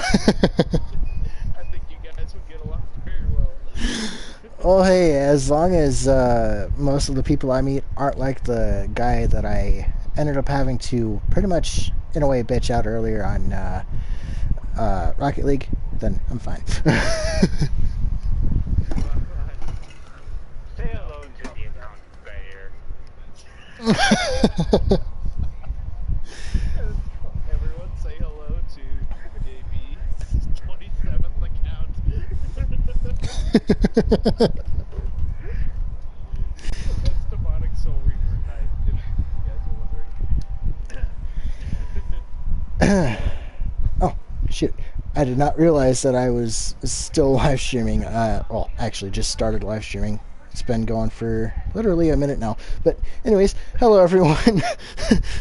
I think you guys would get along very well. Oh, hey, as long as most of the people I meet aren't like the guy that I ended up having to pretty much, in a way, bitch out earlier on Rocket League, then I'm fine. Say hello to the account player. Everyone say hello to JB's 27th account. That's demonic Soul Reaper night, if you guys are wondering. Oh, shit. I did not realize that I was still live streaming. Well, actually, just started live streaming. It's been going for literally a minute now. But anyways, hello everyone.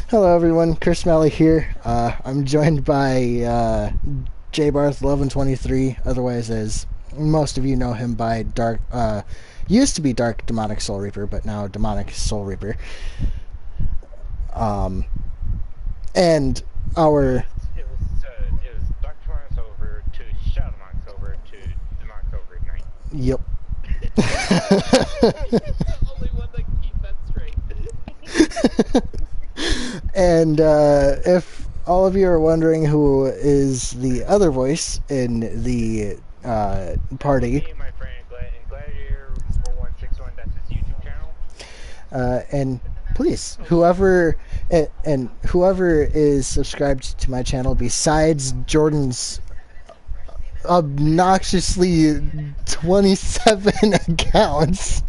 Hello everyone. Chris Malley here. I'm joined by JBarth1123, otherwise as most of you know him by Dark. Used to be Dark Demonic Soul Reaper, but now Demonic Soul Reaper. And our It was Dark Torrance over to ShadowMancer over to Demonic over Ignite. Yep. Only one that can keep that straight. And if all of you are wondering who is the other voice in the party, Me and my friend Gladiator 4161, that's his YouTube channel. and please, whoever is subscribed to my channel besides Jordan's obnoxiously 27 accounts,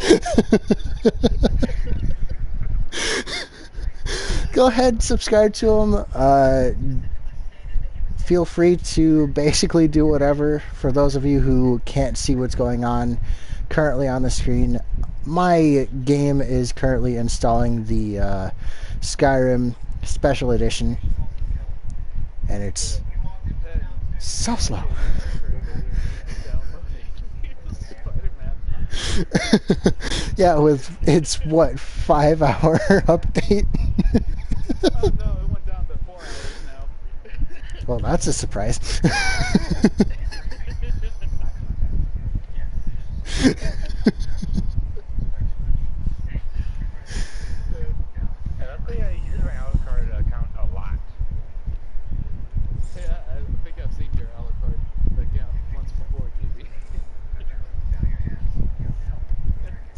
go ahead, subscribe to him. Feel free to basically do whatever. For those of you who can't see what's going on currently on the screen, my game is currently installing the Skyrim Special Edition, and it's so slow. Yeah, with its what, 5-hour update? Oh no, it went down to 4 hours now. Well, that's a surprise. Luckily, I use my Alucard account a lot. Yeah, I think I've seen your Alucard account once before, JB.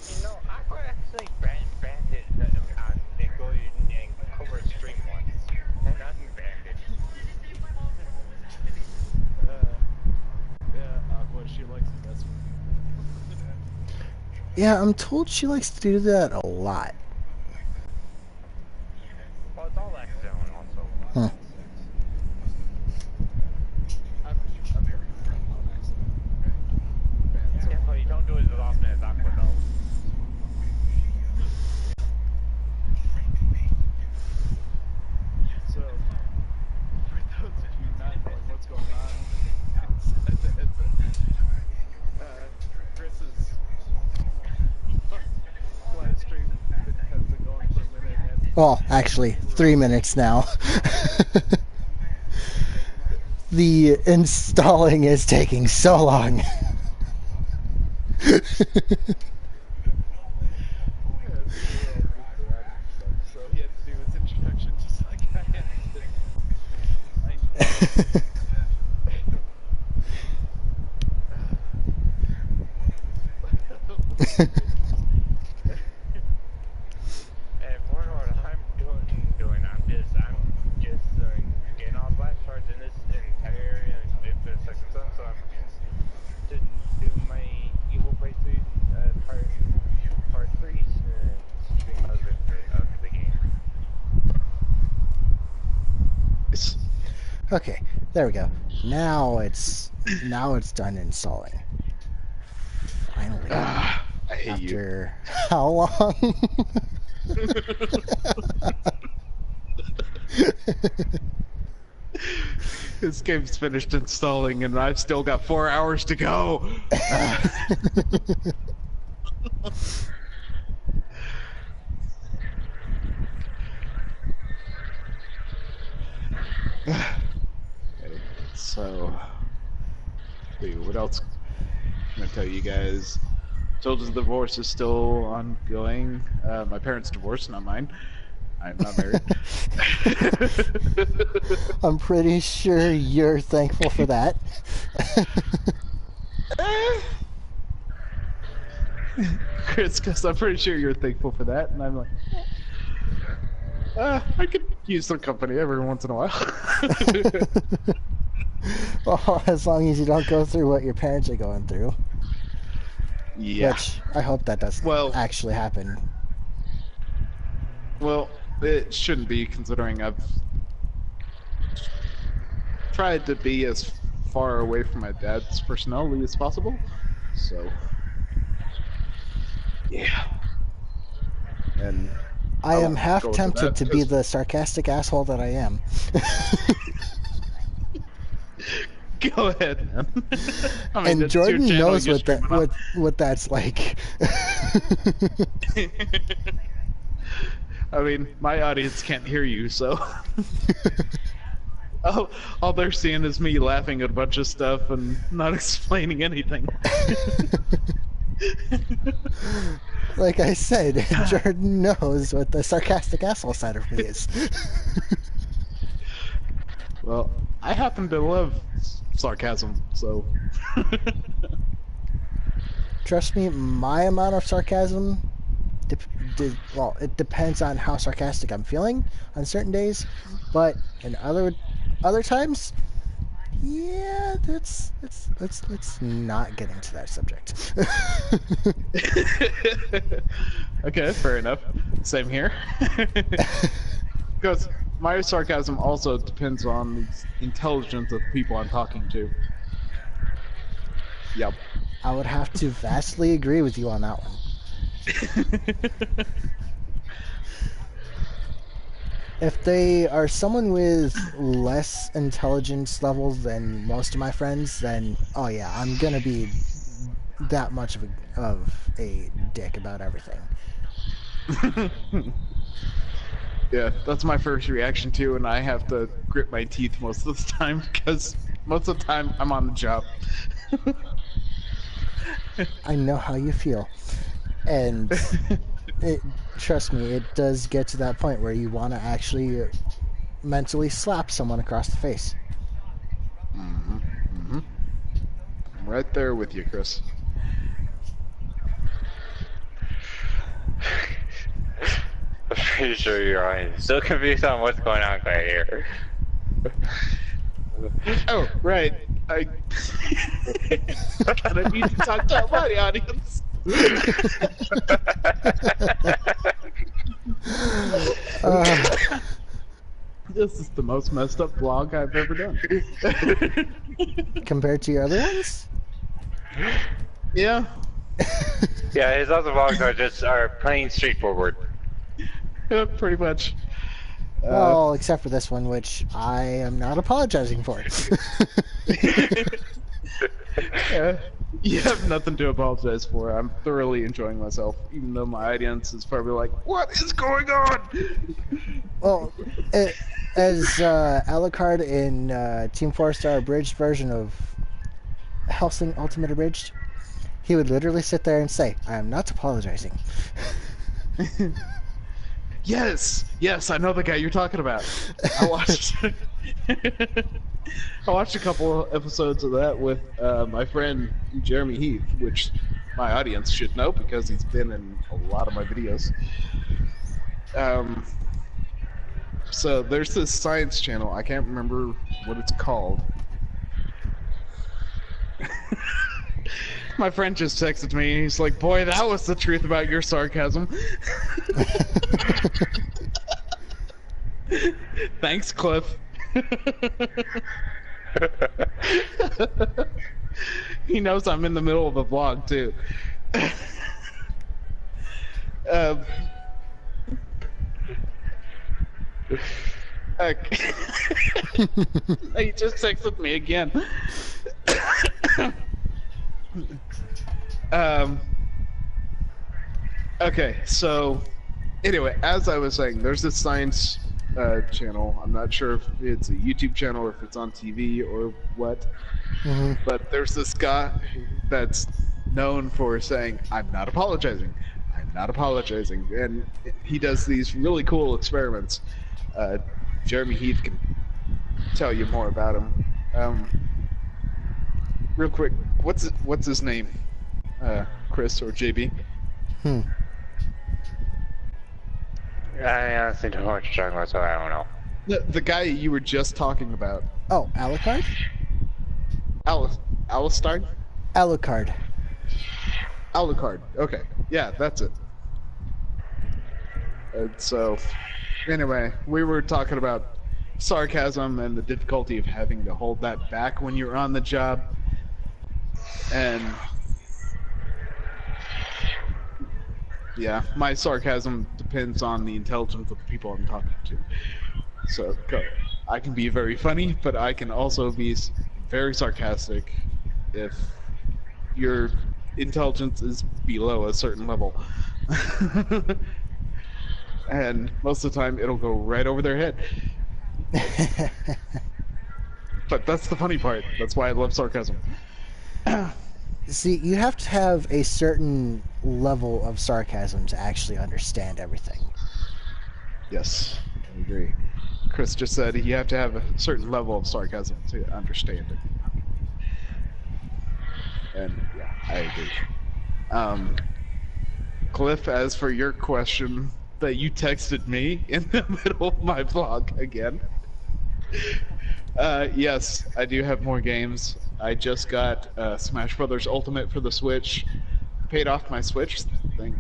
You know, I could actually banned it and go and cover a stream once, and nothing banned it. Yeah, Aqua, she likes to mess with people. Yeah, I'm told she likes to do that a lot. Well, it's all accidental also. Huh. I've heard from on accident. Banned Yeah, but you don't do it as often as Aqua though. So, for those of you not knowing what's going on, Chris's live stream has been going for a minute, and Well, actually, 3 minutes now. The installing is taking so long. so he had to do his introduction just like I had to. And more what I'm doing, I'm just getting all blast shards in this entire area if the second sun, so I'm to do my evil playthrough part 3 stream of the game. Okay, there we go. Now it's done installing. Finally. I hate you. After how long? This game's finished installing and I've still got 4 hours to go. So see, what else can I tell you guys? Told the divorce is still ongoing. My parents' divorce, not mine. I'm not married. I'm pretty sure you're thankful for that. Chris, because I'm pretty sure you're thankful for that, and I'm like, I could use some company every once in a while. Well, as long as you don't go through what your parents are going through. Yeah. Which I hope that doesn't actually happen. Well, it shouldn't be, considering I've tried to be as far away from my dad's personality as possible. So, yeah. And I am half tempted to be the sarcastic asshole that I am. Go ahead, man. I mean, and Jordan knows what that's like. I mean, my audience can't hear you, so all they're seeing is me laughing at a bunch of stuff and not explaining anything. Like I said, Jordan knows what the sarcastic asshole side of me is. Well, I happen to love sarcasm, so... Trust me, my amount of sarcasm, well, it depends on how sarcastic I'm feeling on certain days, but in other times, yeah, let's not get into that subject. Okay, fair enough. Same here. Because my sarcasm also depends on the intelligence of the people I'm talking to. Yep. I would have to vastly agree with you on that one. If they are someone with less intelligence levels than most of my friends, then oh yeah, I'm gonna be that much of a dick about everything. Yeah, that's my first reaction too, and I have to grit my teeth most of the time because most of the time I'm on the job. I know how you feel, and trust me, it does get to that point where you want to actually mentally slap someone across the face. I'm right there with you, Chris. I'm pretty sure your audience is still confused on what's going on right here. Oh, right. I need to talk to my audience. This is the most messed up vlog I've ever done. Compared to your other ones? Yeah. Yeah, his other vlogs are plain straightforward. Yeah, pretty much. Well, except for this one, which I am not apologizing for. Yeah, you have nothing to apologize for. I'm thoroughly enjoying myself, even though my audience is probably like, "What is going on?" Well, as Alucard in Team 4-Star Abridged version of Hellsing Ultimate Abridged, he would literally sit there and say, "I am not apologizing." Yes, I know the guy you're talking about. I watched a couple episodes of that with my friend Jeremy Heath, which my audience should know because he's been in a lot of my videos. So there's this science channel, I can't remember what it's called. My friend just texted me, he's like, "Boy, that was the truth about your sarcasm." Thanks, Cliff. He knows I'm in the middle of a vlog, too. He just texted me again. Okay, so anyway, as I was saying, there's this science channel. I'm not sure if it's a YouTube channel or if it's on TV or what. Hmm. But there's this guy that's known for saying, "I'm not apologizing. I'm not apologizing," and he does these really cool experiments. Jeremy Heath can tell you more about him. Real quick, what's his name? Chris or JB? I honestly don't know what you're talking about, so I don't know. The guy you were just talking about. Oh, Alucard? Alistar? Alucard. Alucard. Okay. Yeah, that's it. And so, anyway, we were talking about sarcasm and the difficulty of having to hold that back when you're on the job. And yeah, my sarcasm depends on the intelligence of the people I'm talking to. So I can be very funny, but I can also be very sarcastic if your intelligence is below a certain level. And most of the time, it'll go right over their head. But that's the funny part. That's why I love sarcasm. See, you have to have a certain level of sarcasm to actually understand everything. Yes, I agree. Chris just said you have to have a certain level of sarcasm to understand it. And yeah, I agree. Cliff, as for your question that you texted me in the middle of my vlog again. Yes, I do have more games. I just got Smash Brothers Ultimate for the Switch. Paid off my Switch, thank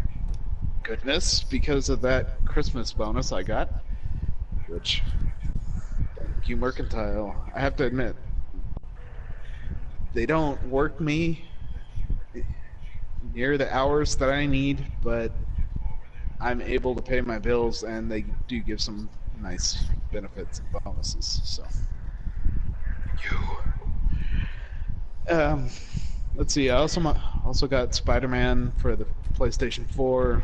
goodness, because of that Christmas bonus I got. Which, thank you, Mercantile. I have to admit, they don't work me near the hours that I need, but I'm able to pay my bills, and they do give some nice benefits and bonuses. So, let's see. I also got Spider-Man for the PlayStation 4.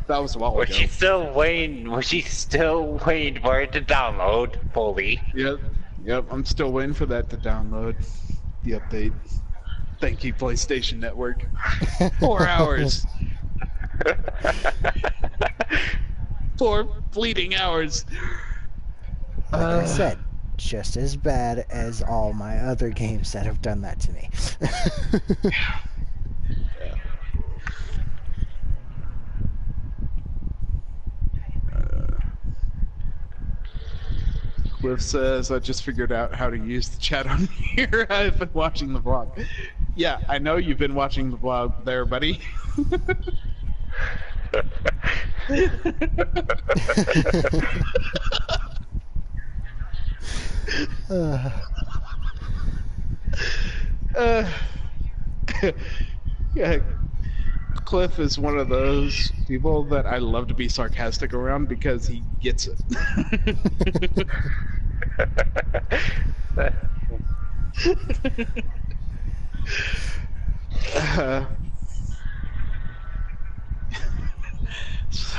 That was a while ago. Was she still waiting for it to download fully? Yep. I'm still waiting for that to download. The update. Thank you, PlayStation Network. 4 hours. 4 fleeting hours. Like I said, just as bad as all my other games that have done that to me. Cliff says, I just figured out how to use the chat on here. I've been watching the vlog. Yeah, I know you've been watching the vlog there, buddy. Yeah, Cliff is one of those people that I love to be sarcastic around because he gets it.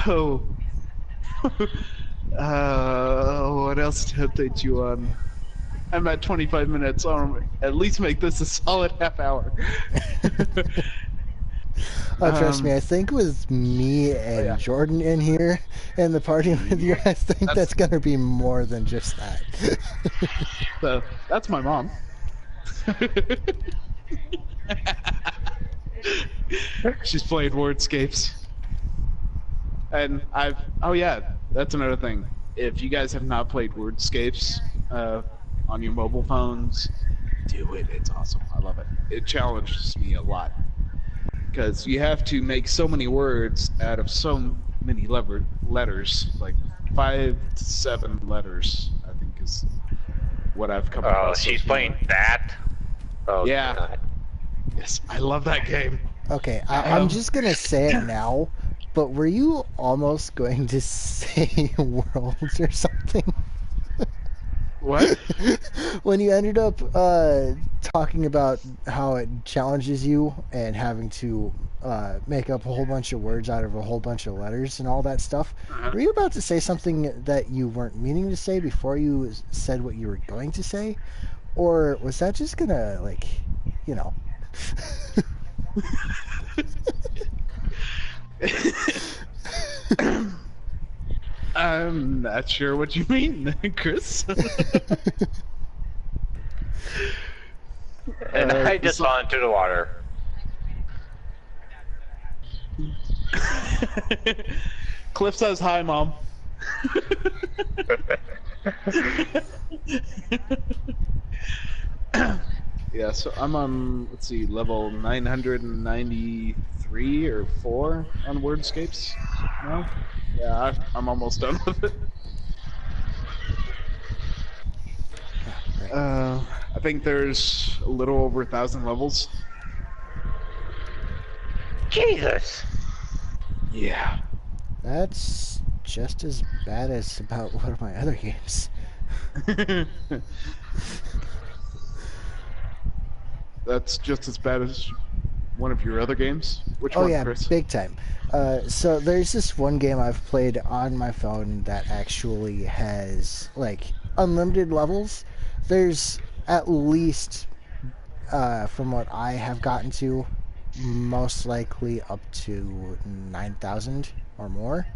So, what else to update you on? I'm at 25 minutes. I'll at least make this a solid half hour. Oh, trust me, I think with me and Jordan in here and the party with you, I think that's going to be more than just that. So, that's my mom. She's played Wordscapes. And oh yeah, that's another thing. If you guys have not played Wordscapes on your mobile phones, do it. It's awesome. I love it. It challenges me a lot. Because you have to make so many words out of so many letters, like 5 to 7 letters, I think is what I've come across. Oh, she's playing that? Oh, yeah. God. Yes, I love that game. Okay, I'm just going to say it now, but were you almost going to say Worlds or something? What? When you ended up talking about how it challenges you and having to make up a whole bunch of words out of a whole bunch of letters and all that stuff. Were you about to say something that you weren't meaning to say before you said what you were going to say? Or was that just gonna, like, you know... I'm not sure what you mean, Chris. And I just so- fell into the water. Cliff says hi, Mom. Yeah, so I'm on, let's see, level 993 or 4 on Wordscapes now. Yeah, I'm almost done with it. I think there's a little over 1,000 levels. Jesus! Yeah. That's just as bad as about one of my other games. That's just as bad as one of your other games? Which Oh one, yeah, Chris? big time. So there's this one game I've played on my phone that actually has like unlimited levels. There's at least, from what I have gotten to, most likely up to 9,000 or more.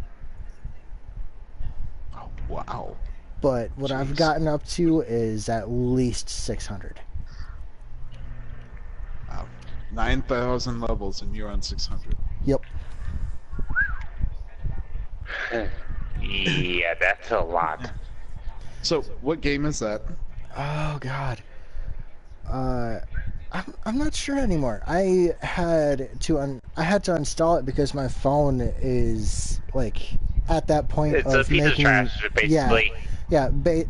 Oh, wow. But what I've Jeez. gotten up to is at least 600. Wow. 9,000 levels and you're on 600. Yep. Yeah, that's a lot. So, what game is that? Oh God. I'm not sure anymore. I had to install it because my phone is like at that point It's of a piece making of trash, basically.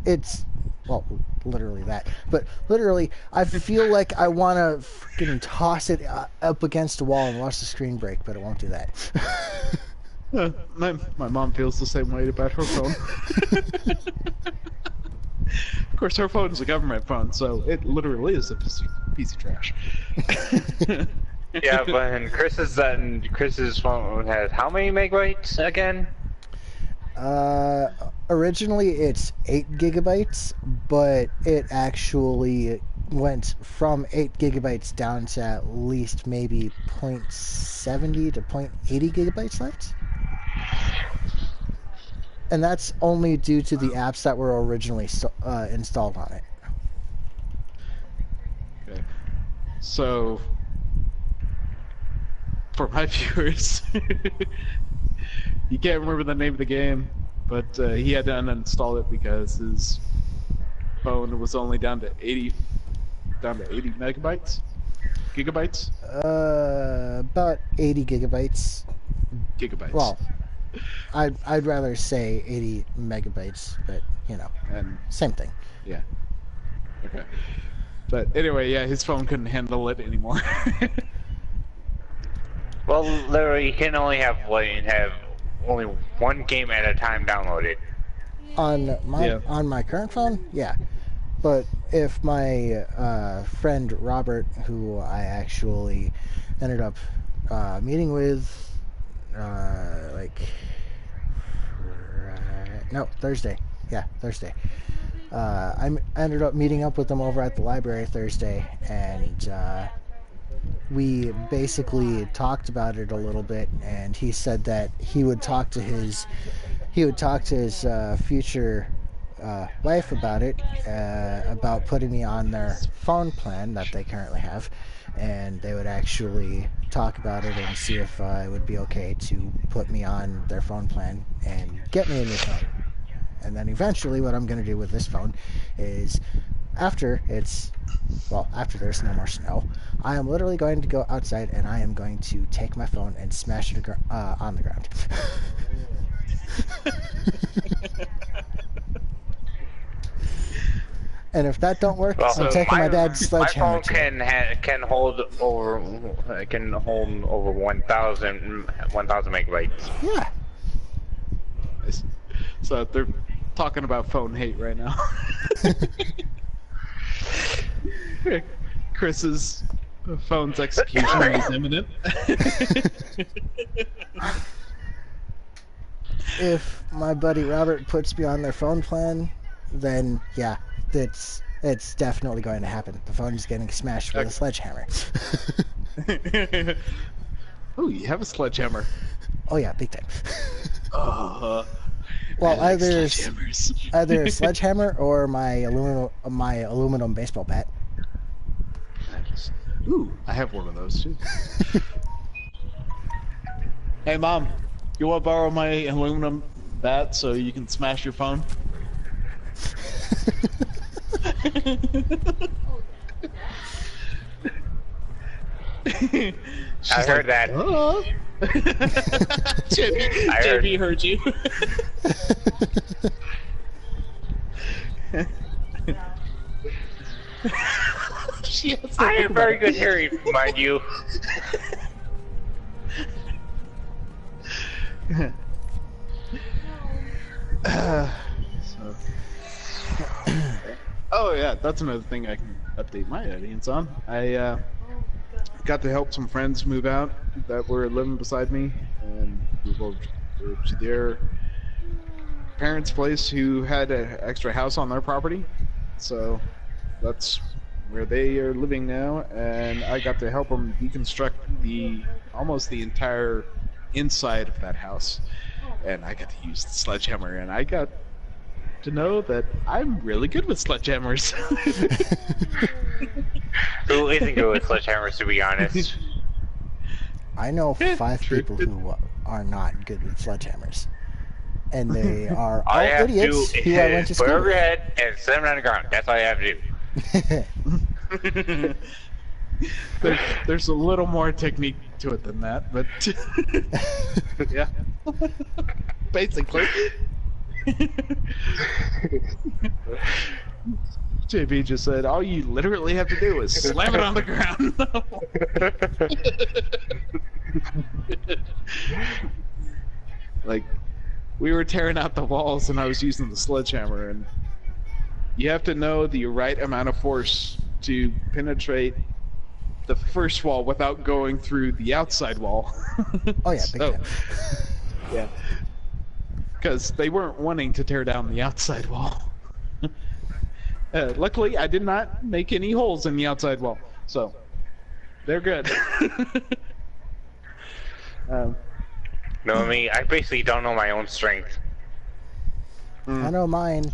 it's well, literally that. But literally, I feel like I want to freaking toss it up against a wall and watch the screen break, but it won't do that. My mom feels the same way about her phone. Of course, her phone is a government phone, so it literally is a piece of trash. Yeah, but and Chris's phone has how many megabytes again? Originally it's 8 gigabytes, but it actually went from 8 gigabytes down to at least maybe 0.70 to 0.80 gigabytes left. And that's only due to the apps that were originally installed on it. Okay. So, for my viewers, you can't remember the name of the game, but he had to uninstall it because his phone was only down to 80 megabytes, gigabytes, About 80 gigabytes. gigabytes. Well, I'd rather say 80 megabytes, but you know, and same thing. yeah, okay. But anyway, yeah, his phone couldn't handle it anymore. Well, literally, you can only have only one game at a time downloaded. On my current phone, yeah. But if my friend Robert, who I actually ended up meeting with, Thursday. Yeah, Thursday. I ended up meeting up with him over at the library Thursday, and we basically talked about it a little bit. And he said that he would talk to his future wife about it, about putting me on their phone plan that they currently have, and they would actually talk about it and see if it would be okay to put me on their phone plan and get me a new phone. And then eventually what I'm going to do with this phone is after there's no more snow, I am literally going to go outside and I am going to take my phone and smash it on the ground. And if that don't work, I'm taking my dad's sledgehammer. My phone can hold over 1,000 megabytes. Yeah. So they're talking about phone hate right now. Chris's phone's execution is imminent. If my buddy Robert puts me on their phone plan, then yeah, it's definitely going to happen. The phone is getting smashed with a sledgehammer. Oh, you have a sledgehammer. Oh yeah, big time. Well, either a sledgehammer or my aluminum baseball bat. Ooh, I have one of those too. Hey, Mom, you want to borrow my aluminum bat so you can smash your phone? I heard that. Oh. JB heard you. I have very good hearing, mind you. Oh yeah, that's another thing I can update my audience on. I got to help some friends move out that were living beside me, and move over to their parents' place who had an extra house on their property. So that's where they are living now, and I got to help them deconstruct almost the entire inside of that house. And I got to use the sledgehammer, and I got to know that I'm really good with sledgehammers. Who isn't good with sledgehammers, to be honest? I know 5 people who are not good with sledgehammers. And they are all idiots who I went to school with. Put over with. your head and slam it on the ground. That's all you have to do. There's a little more technique to it than that, but yeah, basically. JB just said, all you literally have to do is slam it on the ground. Like, we were tearing out the walls and I was using the sledgehammer, and you have to know the right amount of force to penetrate the first wall without going through the outside wall. Oh yeah, big time. Yeah. Because they weren't wanting to tear down the outside wall. Luckily, I did not make any holes in the outside wall, so they're good. No, me, I basically don't know my own strength. I know mine.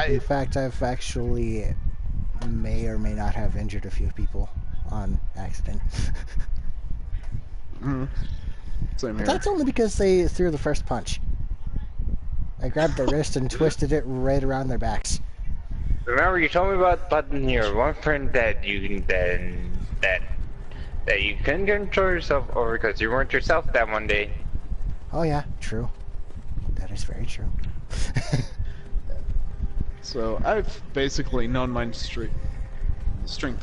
In fact, I've actually may or may not have injured a few people on accident. Same But here. that's only because they threw the first punch. I grabbed their wrist and twisted it right around their backs. Remember, you told me about your one friend that you couldn't control yourself over because you weren't yourself that one day. Oh yeah, true. That is very true. So I've basically known my strength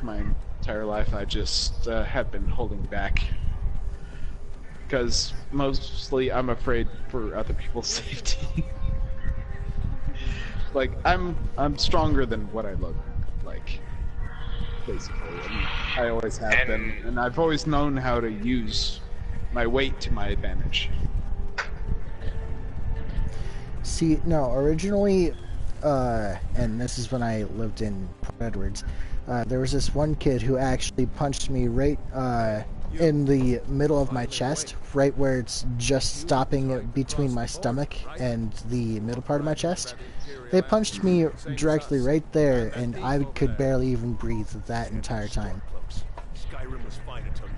my entire life. I just have been holding back because mostly I'm afraid for other people's safety. Like I'm stronger than what I look like. Basically, I always have been, and I've always known how to use my weight to my advantage. See, no, originally, and this is when I lived in Port Edwards, there was this one kid who actually punched me right in the middle of my chest, right where it's just stopping between my stomach and the middle part of my chest. They punched me directly right there, and I could barely even breathe that entire time. Skyrim was fine until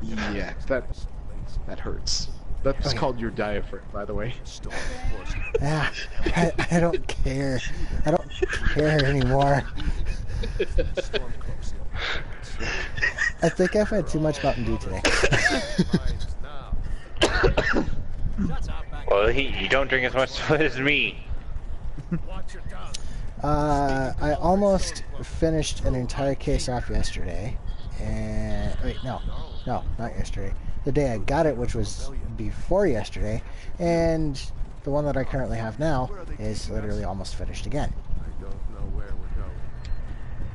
you came. Yeah, that hurts. That's called your diaphragm, by the way. Yeah, I don't care. I don't care anymore. I think I've had too much Mountain Dew today. Well, you don't drink as much as me. I almost finished an entire case off yesterday, and wait, no, not yesterday. The day I got it, which was before yesterday, and the one that I currently have now is literally almost finished again. I don't know where we're going,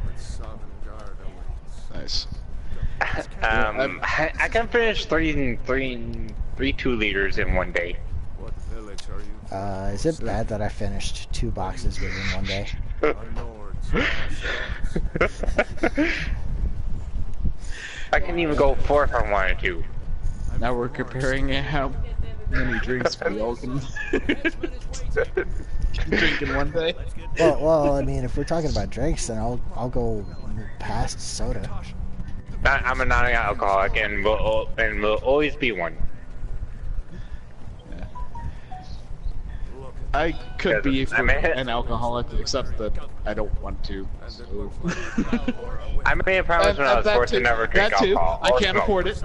but Sovngarde awaits. Nice. I can finish three 2 liters in one day. What village are you? Is it bad that I finished 2 boxes within one day? Our lords, our sons. I can even go 4 if I wanted to. Now we're comparing how many drinks we all can drink in one day. Well, I mean, if we're talking about drinks, then I'll go past soda. I'm a non-alcoholic and will always be one. I could be I mean- an alcoholic, except that I don't want to. So. I made a promise when I was that forced too, to never drink that too. alcohol. I or can't smoke. afford it.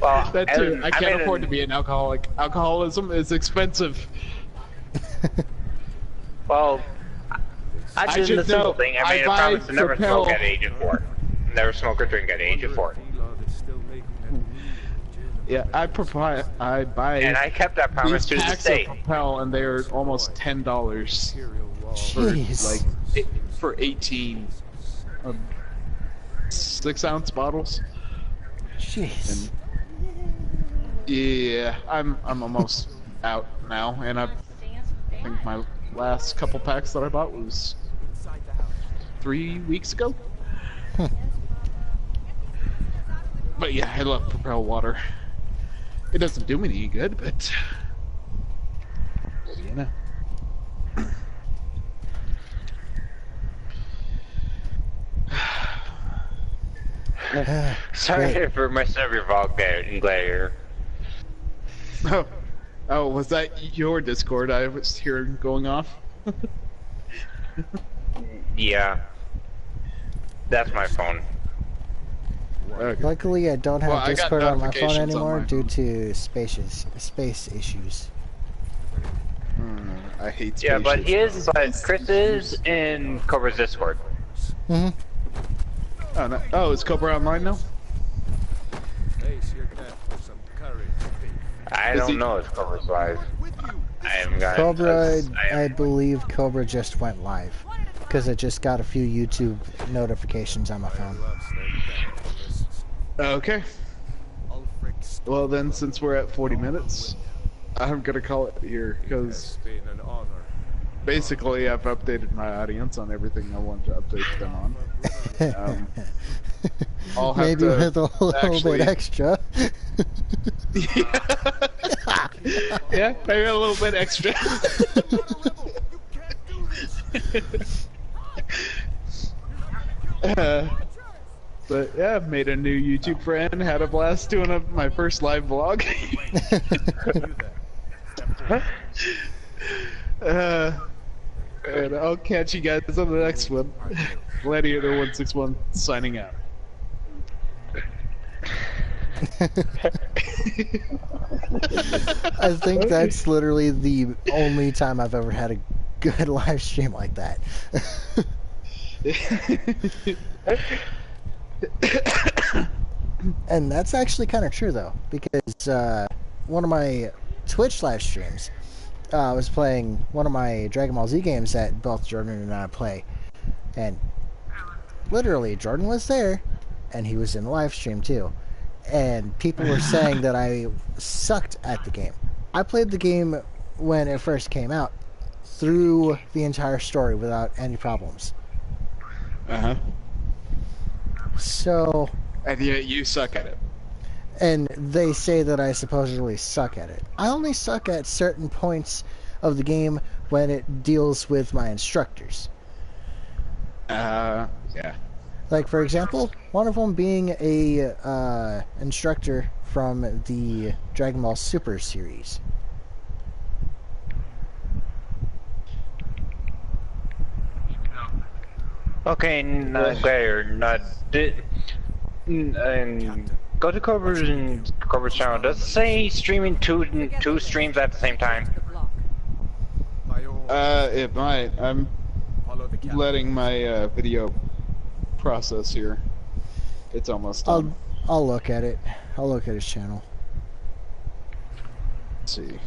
Well, That too. I can't made afford to be an alcoholic. Alcoholism is expensive. Well, I I did should the simple know. thing. I I made a buy promise to never Propel. smoke at age of 4. Never smoke or drink at age of 4. Yeah, I buy. And I kept that promise these to this packs day. of Propel, and they're almost $10 for Jeez. for 18 6-ounce bottles. Jeez. Yeah, I'm almost out now, and I think my last couple packs that I bought was 3 weeks ago. But yeah, I love Propel water. It doesn't do me any good, but what do you know? Sorry Great. for messing up your vlog there. Oh, was that your Discord I was hearing going off? Yeah. That's my phone. Okay. Luckily, I don't have Well, I got Discord on my phone notifications on anymore my due phone. to space issues. I hate Yeah, but spacious. Chris is in Cobra's Discord. Hmm. Oh, no. Oh, is Cobra online now? Face your death for some courage. I Is don't he- know if Cobra's live. I haven't got Cobra, it. I believe Cobra just went live because I just got a few YouTube notifications on my phone. Okay. Well then, since we're at 40 minutes, I'm gonna call it here because It's been an honor. basically I've updated my audience on everything I wanted to update them on. I'll have Maybe to with a little actually- bit extra. Yeah, maybe a little bit extra. But yeah, I've made a new YouTube friend, had a blast doing my first live vlog. And I'll catch you guys on the next one. Gladiator161 signing out. I think that's literally the only time I've ever had a good live stream like that. And that's actually kind of true though, because one of my Twitch live streams, I was playing one of my Dragon Ball Z games that both Jordan and I play, and literally Jordan was there, and he was in the live stream too, and people were saying that I sucked at the game. I played the game when it first came out, through the entire story without any problems. Uh-huh. So, And yet you suck at it. and they say that I supposedly suck at it. I only suck at certain points of the game when it deals with my instructors. Yeah. Like, for example, one of them being a instructor from the Dragon Ball Super series. Okay, Gladiator, go to Cobra's channel. Does it say streaming two streams at the same time? It might. I'm Follow the captain. letting my video process here. It's almost done. I'll look at it. I'll look at his channel. Let's see.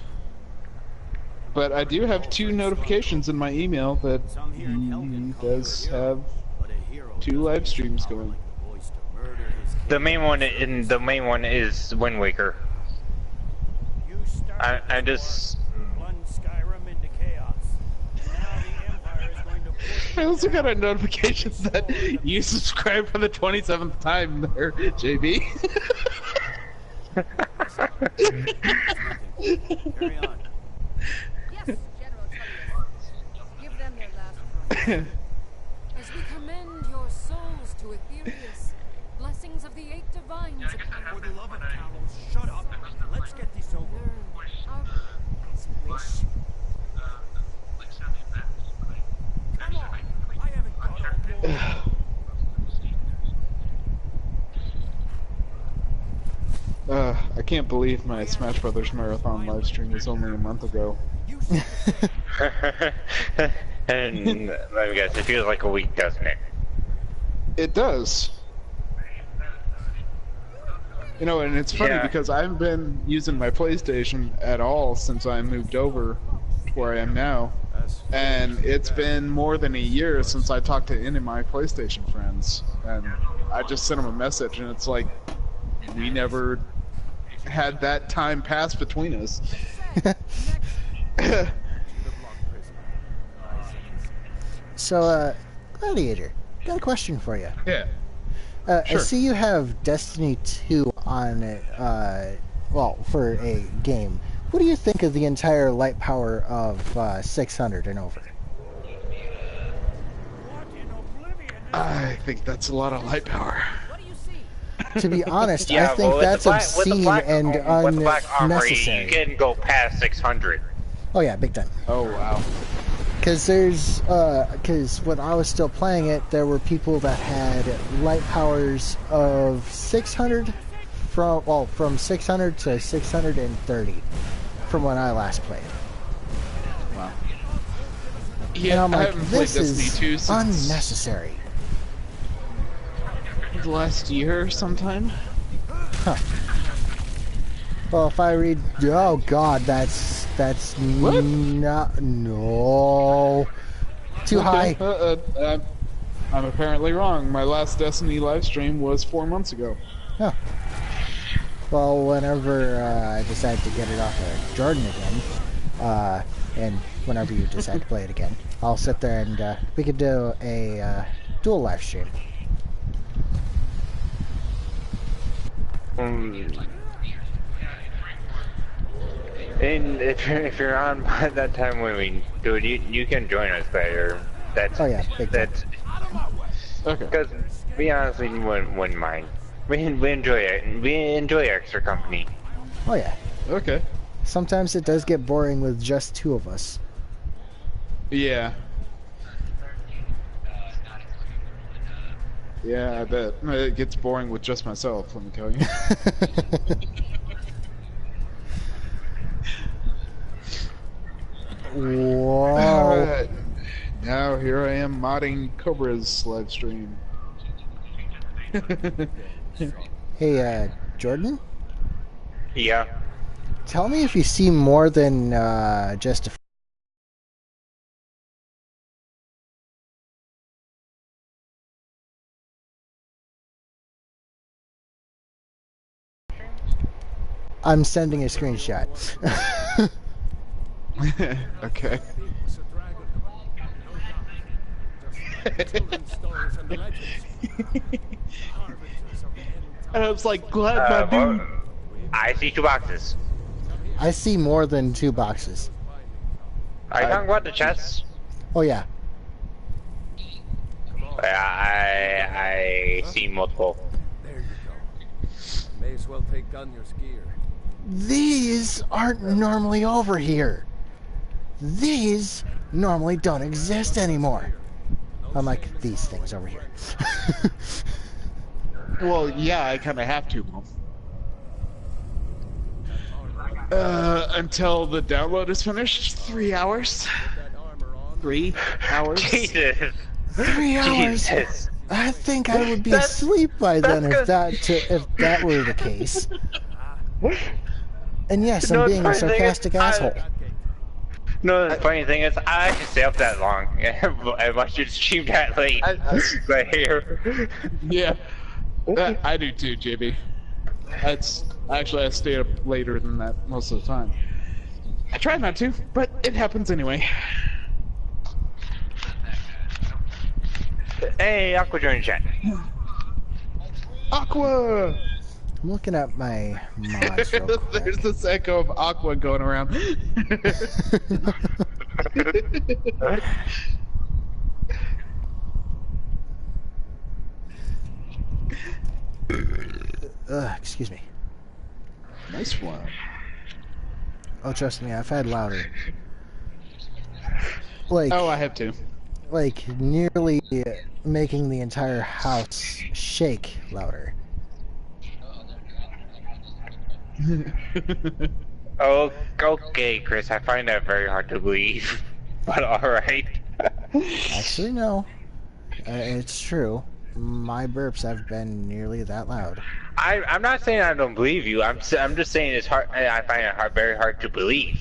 But I do have 2 notifications in my email that he does have 2 live streams going. The main one is Wind Waker. I just. One Skyrim into chaos. Now the Empire is going to push I also got a notification that you subscribed for the 27th time there, JB. Carry on. Yes, General Tullius. Give them their last promise. As we commend your souls to Aetherius, blessings of the 8 divines upon For the love of Talos, shut up. Let's get this over. our as you wish. Come on. I haven't got all morning. I can't believe my Smash Brothers Marathon live stream was only a month ago. You said And let me guess, it feels like a week, doesn't it? It does. You know, and it's funny Yeah. because I haven't been using my PlayStation at all since I moved over to where I am now. And it's been more than a year since I talked to any of my PlayStation friends. And I just sent them a message and it's like, we never had that time pass between us. So, Gladiator, got a question for you. Yeah. I see you have Destiny 2 on, well, for a game. What do you think of the entire light power of 600 and over? what in oblivion? I think that's a lot of light power. What do you see? To be honest, Yeah, I think well, with that's the black, with the obscene black, and with the black armory, unnecessary. you can go past 600. Oh yeah, big time. Oh, wow. Because because when I was still playing it, there were people that had light powers of 600 from 600 to 630 from when I last played. Wow. And Yeah, I'm I like, haven't played this Destiny is 2 since unnecessary. the last year sometime. Huh. Well, if I read, oh god, that's What? not, no, too high. I'm apparently wrong. My last Destiny live stream was 4 months ago. Huh. Well, whenever I decide to get it off of Jordan again, and whenever you decide to play it again, I'll sit there and we could do a dual live stream. And if you're on by that time when we do it, you can join us there. That's Oh, yeah, big time. that's Okay. because we honestly wouldn't mind. We enjoy it. We enjoy extra company. Oh yeah. Okay. Sometimes it does get boring with just 2 of us. Yeah. Yeah, I bet. It gets boring with just myself, let me tell you. Whoa. Alright. Now here I am modding Cobra's live stream. Hey, Jordan? Yeah. Tell me if you see more than just a. I'm sending a screenshot. Okay. Was a dragon. No doubt. Just children's stories and legends. Harbingers of the end And I was like, glad my dude. Well, I see 2 boxes. I see more than 2 boxes. Are you talking about the chests? Oh yeah. I see multiple. There you go. May as well take Gunyor's gear. These aren't normally over here. These normally don't exist anymore. Unlike these things over here. Well, yeah, I kind of have to, Mom. Until the download is finished. 3 hours. That armor on. 3 hours. Jesus. 3 hours. Jesus. I think I would be That's- asleep by then if that's if that were the case. And yes, No, I'm being a the thing is, sarcastic asshole. That gate. No, the funny thing is, I actually stay up that long. I must just stream that late. Right here. Yeah, I do too, JB. That's actually I stay up later than that most of the time. I try not to, but it happens anyway. Hey, Aqua joined chat. Aqua! I'm looking at my mods real quick. There's this echo of Aqua going around. Excuse me. Nice one. Oh, trust me, I've had louder. Like, Oh, I have to. like nearly making the entire house shake louder. Oh, okay, Chris. I find that very hard to believe. But alright. Actually, no. It's true. My burps have been nearly that loud. I'm not saying I don't believe you. I'm just saying it's hard. I find it very hard to believe.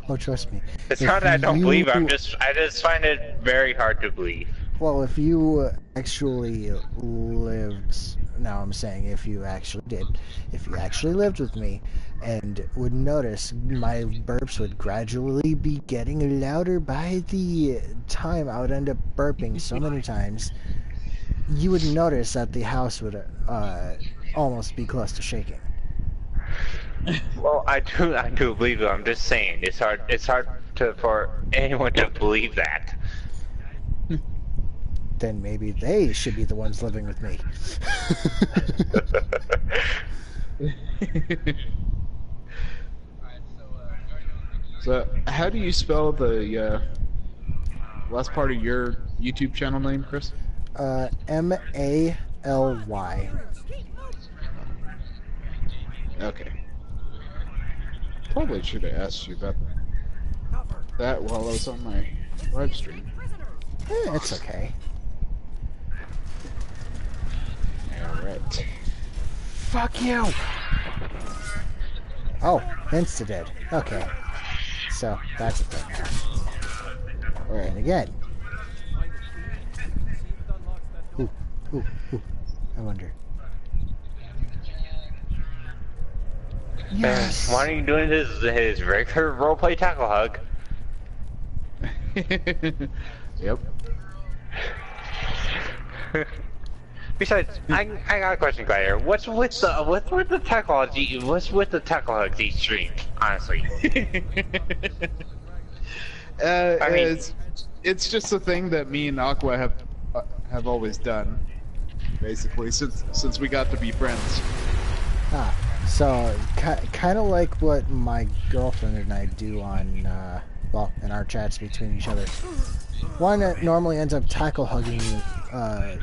Oh, trust me. It's If not that I don't you- believe. I just find it very hard to believe. Well, if you actually lived... Now I'm saying if you actually did. If you actually lived with me and would notice my burps would gradually be getting louder by the time I would end up burping so many times, you would notice that the house would almost be close to shaking. Well, I do believe it. I'm just saying it's hard for anyone to believe that. Then maybe they should be the ones living with me. So, how do you spell the last part of your YouTube channel name, Chris? M-A-L-Y. Okay. Probably should have asked you about that while I was on my live stream. It's okay. Alright. Fuck you! Oh, insta-dead. Okay. So, that's the thing now. Alright. And again. Ooh, ooh, ooh. I wonder. Yes! Why are you doing his regular roleplay tackle hug? Yep. Besides, I got a question, Glider. What's with the technology? What's with the tackle hugs each stream? Honestly. I mean, it's just a thing that me and Aqua have always done, basically since we got to be friends. Ah, so, kind of like what my girlfriend and I do on, well, in our chats between each other. One normally ends up tackle hugging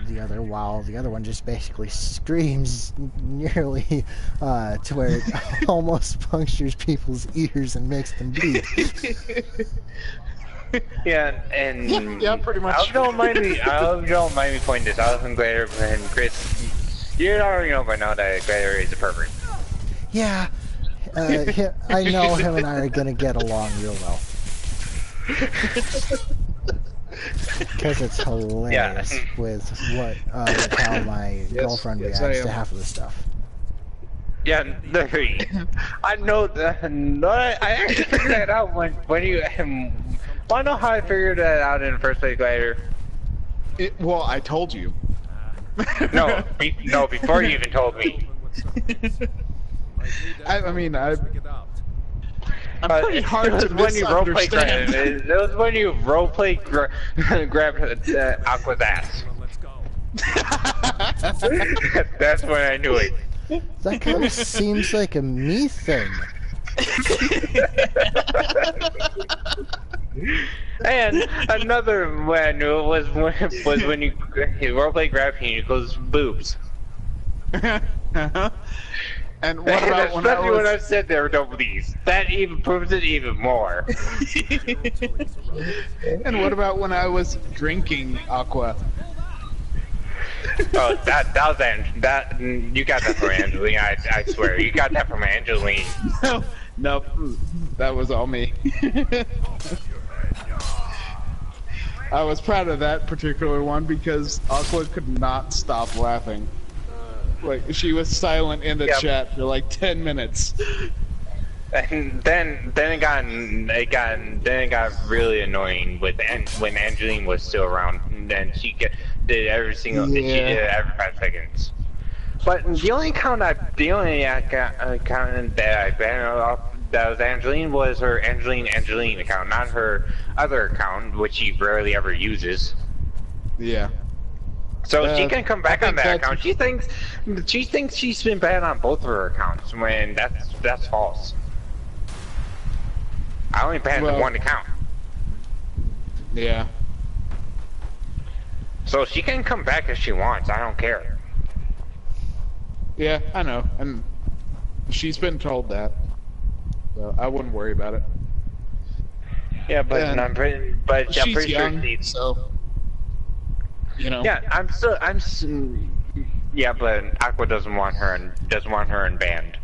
the other, while the other one just basically screams nearly to where it almost punctures people's ears and makes them bleed. yeah, and Yeah, pretty much. I don't mind me pointing this out, and Glider and Chris. You already know by now that Glider is a pervert. Yeah, I know him and I are gonna get along real well. Because it's hilarious with how my girlfriend reacts to half of the stuff. Yeah, I know that. No, I actually figured that out when you. Wanna know how I figured that out in the first place, Glider? Well, I told you. No, before you even told me. I mean, I'm pretty hard to misunderstand. It was when you roleplay grabbed Aqua's ass. That's when I knew it. That kind of seems like a me thing. And another way I knew it was when you roleplay grab Hunico's boobs. And what about when especially when I've said there were no these. That even proves it even more. And what about when I was drinking Aqua? Oh, that you got that from Angeline. I swear, you got that from Angeline. Nope, that was all me. I was proud of that particular one because Aqua could not stop laughing. Like, she was silent in the Yep. chat for like 10 minutes. And then it got really annoying when Angeline was still around. And then did every single she did it every 5 seconds. But the only account that I banned off that was Angeline was her Angeline account, not her other account, which she rarely ever uses. Yeah. So she can come back I on think that that's- account. She thinks she's been banned on both of her accounts when that's false. I only banned Well- one account. Yeah. So she can come back if she wants, I don't care. Yeah, I know. And she's been told that. So I wouldn't worry about it. Yeah, but And I'm pretty She's sure young, she, so... You know. yeah, yeah, but Aqua doesn't want her and banned.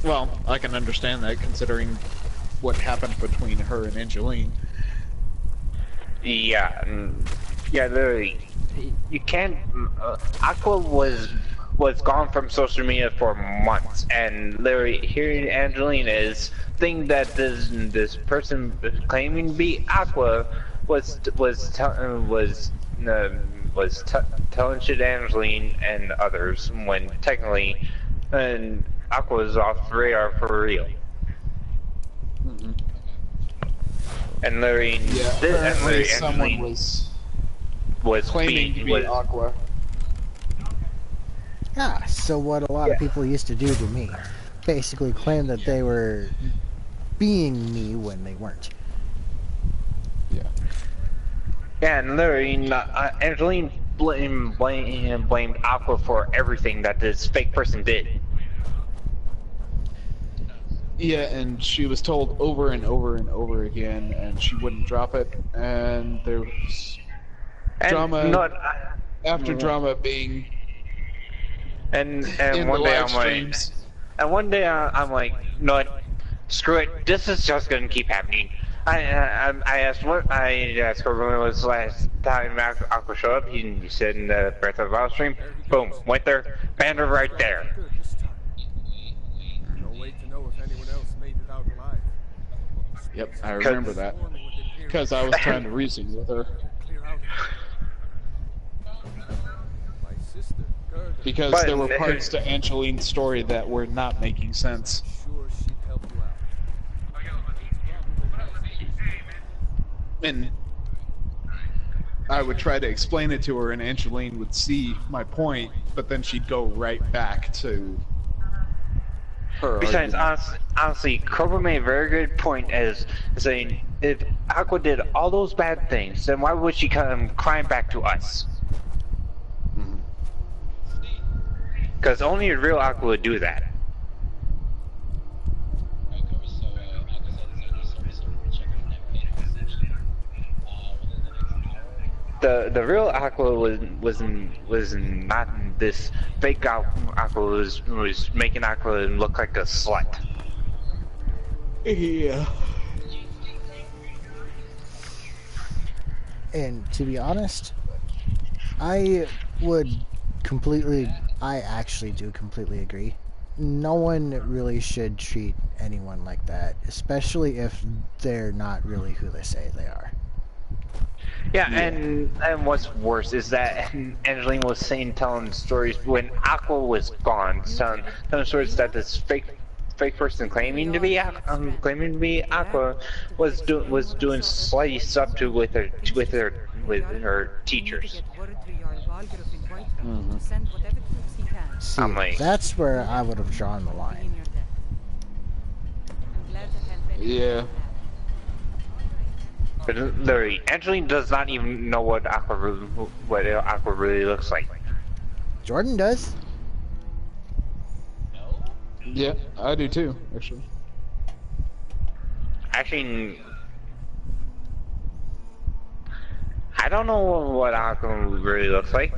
Well, I can understand that considering what happened between her and Angeline. Yeah, yeah, literally, you can't. Aqua was gone from social media for months, and literally here Angelina is thing that this person claiming to be Aqua was telling shit to Angeline and others when technically, and Aqua was off the radar for real. Mm-hmm. And literally, Yeah, apparently someone Angeline was claiming to be was Aqua. Ah, so what a lot of people used to do to me. Basically claim that they were being me when they weren't. Yeah. Yeah, and literally, Angeline blamed Aqua for everything that this fake person did. Yeah, and she was told over and over and over again, and she wouldn't drop it, and there was And drama after drama being and in one the day live I'm like, streams. and one day I'm like, no, what? Screw it. This is just gonna keep happening. I asked her when was the last time Aqua showed up. He said in the Breath of the Wild stream. Boom, went there, banned her right there. No way to know if anyone else made it out alive. Yep, I remember that. Because I was trying to reason with her. Clear out. My sister, Gerda, Because But- there were parts to Angeline's story that were not making sense. sure she'd help you out. And I would try to explain it to her, and Angeline would see my point, but then she'd go right back to her Besides, argument. honestly, Cobra made a very good point as saying if Aqua did all those bad things, then why would she come crying back to us? Mhm. Because only a real Aqua would do that. The real Aqua was not this fake Aqua was making Aqua look like a slut. Yeah. And to be honest, I actually do completely agree. No one really should treat anyone like that, especially if they're not really who they say they are. Yeah, and what's worse is that Angeline was telling stories when Aqua was gone, telling stories that this fake person claiming to be Aqua was doing slightly stuff to with her teachers. Mhm. See, I'm like- that's where I would have drawn the line. Yeah. But literally, Angeline does not even know what Aqua really looks like. Jordan does. Yeah, I do too, actually. Actually, I don't know what Aqua really looks like.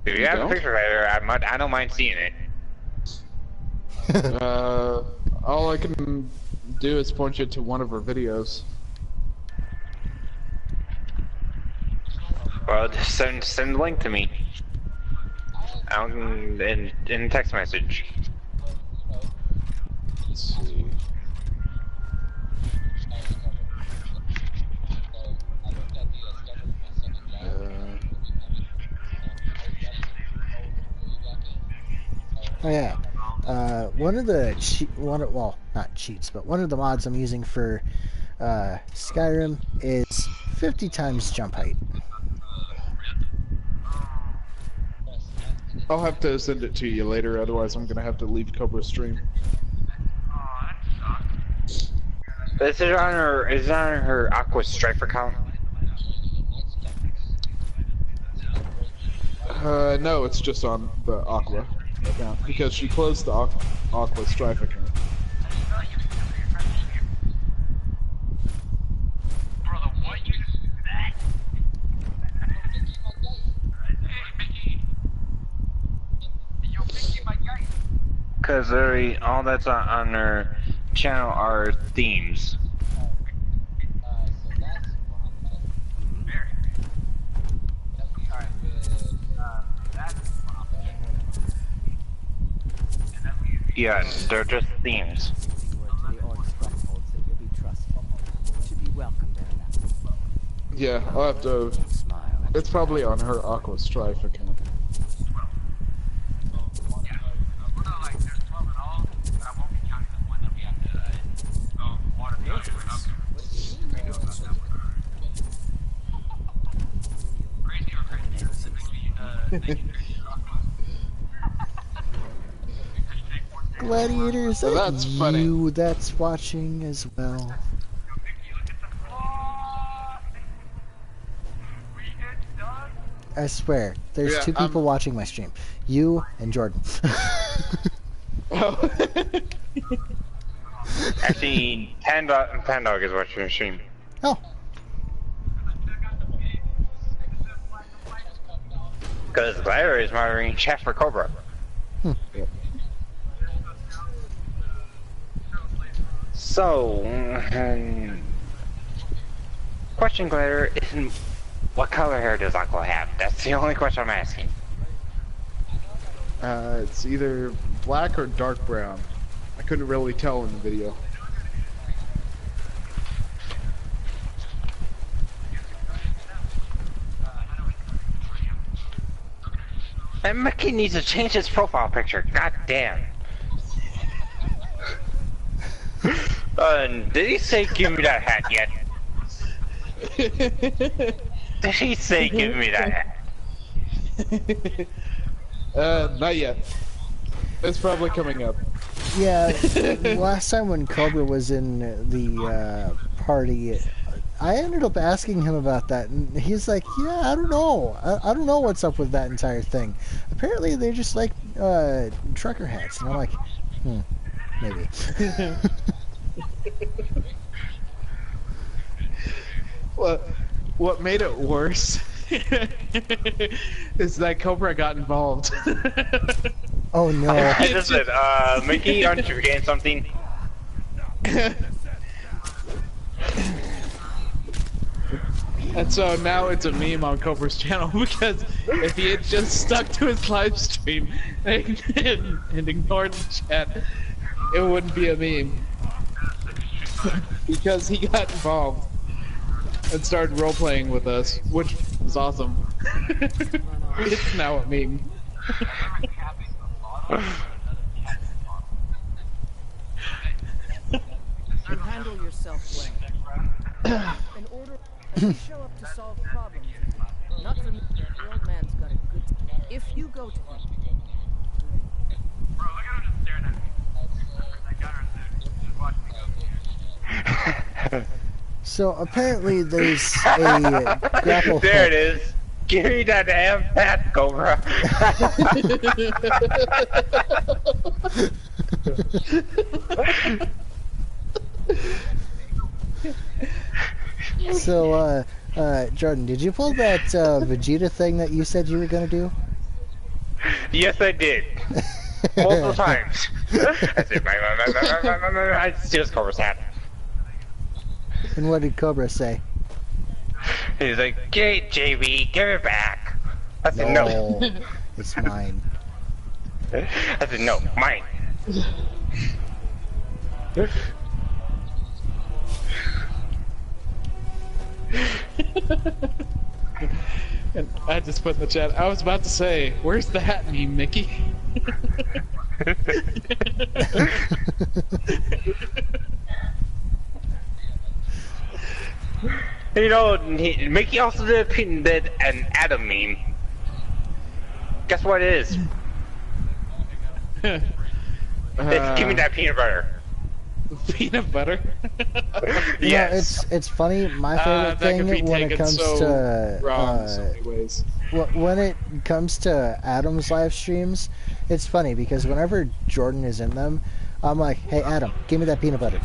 If you have a picture later, I don't mind seeing it. All I can do is point you to one of her videos. Well, just send the link to me. In text message. Let's see. Oh yeah, one of the well, not cheats, but one of the mods I'm using for Skyrim is 50 times jump height. I'll have to send it to you later, otherwise I'm gonna have to leave Cobra's stream. Is it on her Aqua Strife account? No, it's just on the Aqua account, because she closed the Aqua Strife account. Because literally all that's on her channel are themes. Yeah, they're just themes. Yeah, I'll have to... It's probably on her Aqua Strife account. Gladiators, Well, that's funny. you that's watching as well. I swear, there's Yeah, two people watching my stream. You and Jordan. Oh. Actually, Pandog is watching your stream. Oh, Because Gladiator is monitoring chat for Cobra. So, question, Gladiator, isn't what color hair does Aqua have? That's the only question I'm asking. It's either black or dark brown. I couldn't really tell in the video. And Mickey needs to change his profile picture. God damn. Did he say give me that hat yet? Did he say give me that hat? Not yet. It's probably coming up. yeah. Last time when Cobra was in the party, I ended up asking him about that, and he's like, "Yeah, I don't know. I don't know what's up with that entire thing. Apparently, they're just like trucker hats." And I'm like, maybe. What made it worse is that Cobra got involved. Oh no! I just said, Mickey, aren't you forgetting something? And so now it's a meme on Cobra's channel, because if he had just stuck to his live stream and ignored the chat, it wouldn't be a meme. Because he got involved and started role-playing with us, which was awesome. It's now a meme. You handle yourself well. In order to show up to solve problems. Not for me. The old man's got a good. If you go to him. Bro, look at him just staring at me. That got her just watching me go. So apparently there's a grapple There hook. it is. Give me that damn hat, Cobra. So, Jordan, did you pull that Vegeta thing that you said you were gonna do? Yes, I did. Multiple times. I said, I steal Cobra's hat. And what did Cobra say? He's like, "Okay, JB, give it back." I said, no. It's mine. I said, no, mine. And I just put in the chat, I was about to say, where's the hat meme, Mickey? You know, Mickey also did an Adam meme. Guess what it is? It's, give me that peanut butter. Peanut butter? Yes. It's funny. My favorite thing when it comes to wrong in so many ways. when it comes to Adam's live streams, it's funny because whenever Jordan is in them, I'm like, "Hey Adam, give me that peanut butter."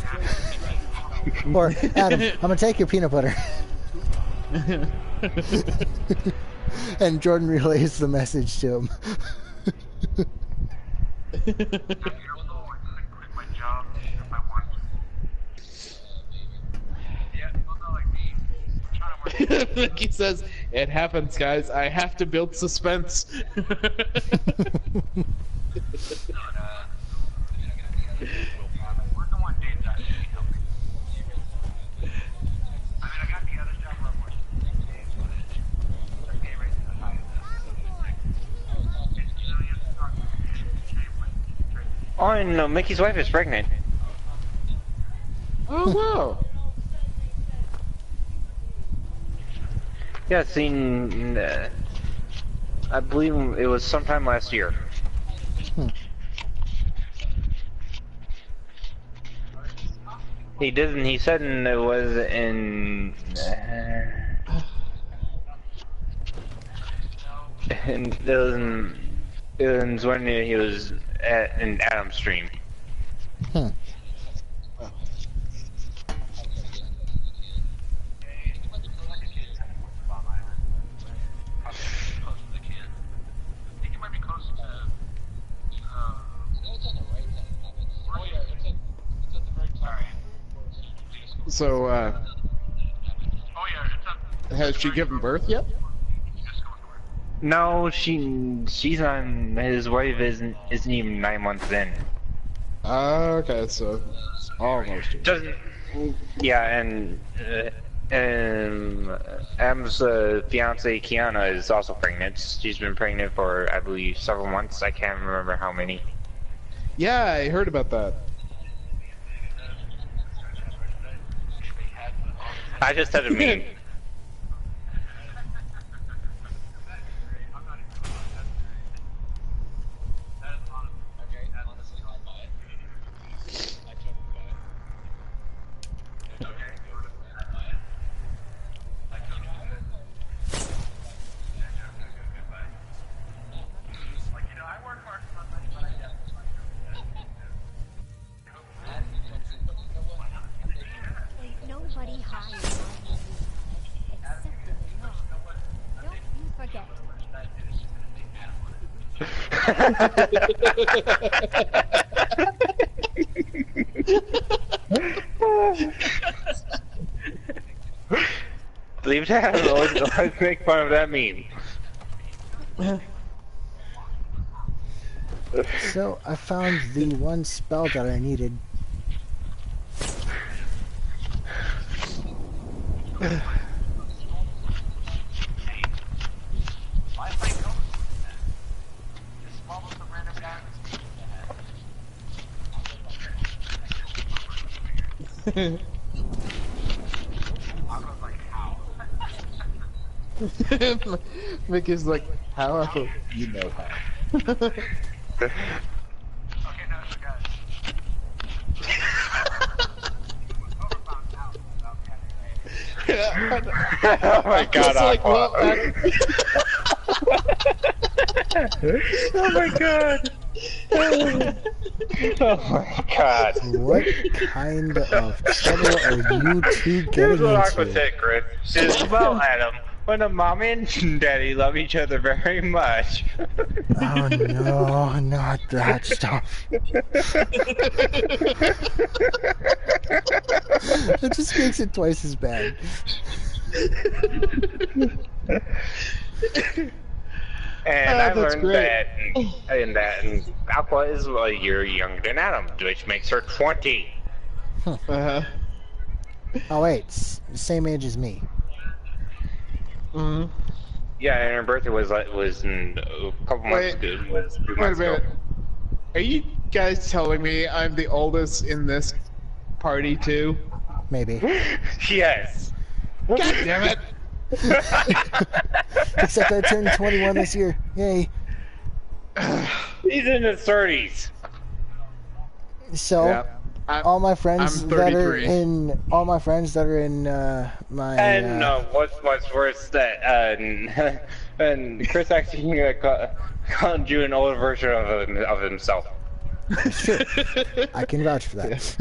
Or Adam, I'm gonna take your peanut butter. And Jordan relays the message to him. Mickey says, "It happens, guys. I have to build suspense." Oh, and no, Mickey's wife is pregnant. Oh wow! Yeah, seen. I believe it was sometime last year. He didn't. He said it was in. And it was when he was at an Adam stream. So, has she given birth yet? No, she's on. His wife isn't even 9 months in. Okay, so almost. Doesn't. Yeah, and Adam's fiance Kiana is also pregnant. She's been pregnant for, I believe, several months. I can't remember how many. Yeah, I heard about that. I just had a meme. Nobody hires on you except in the law. Don't you forget. Leave that alone. Don't make fun of that meme. So I found the one spell that I needed. Mickey's like, how? You know how. Oh my god, like, well, oh my god. Oh my god. What kind of trouble are you two Here's getting what Aqua into? said, Chris. She says, well, Adam, when a mommy and daddy love each other very much. Oh no, not that stuff. That just makes it twice as bad. And I that's learned great. that Aqua is a year younger than Adam, which makes her 20. Uh-huh. Oh wait, same age as me. Mm-hmm. Yeah, and her birthday was in a couple months ago. Was 2 Wait a months ago. minute. Are you guys telling me I'm the oldest in this party too? Maybe. Yes. God damn it! Except I turned 21 this year. Yay. He's in his 30s. So, Yeah. all my friends I'm that are 33. in my And what's worse that and Chris actually called you an older version of himself. it's true. I can vouch for that.